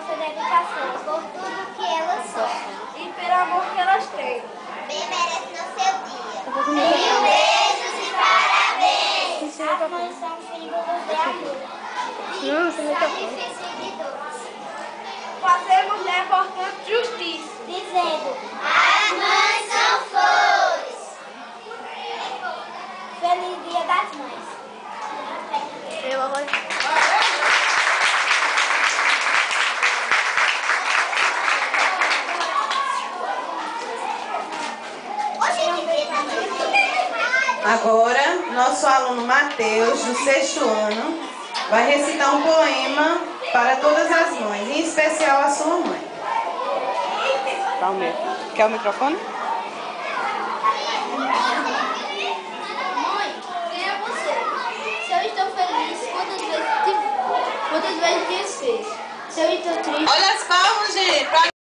sua dedicação, por tudo que elas sofrem e pelo amor que elas têm. Bem merece no seu dia. Mil beijos e parabéns! As mães são símbolos de amor e sacrifício de dores. Fazemos importante justiça, Dizendo: as mães são flores. Feliz Dia das Mães. Eu vou... Agora, nosso aluno Matheus, do 6º ano, vai recitar um poema para todas as mães, em especial a sua mãe. Quer o microfone? Mãe, quem é você? Se eu estou feliz, quantas vezes desfez? Se eu estou triste... Olha as palmas, gente!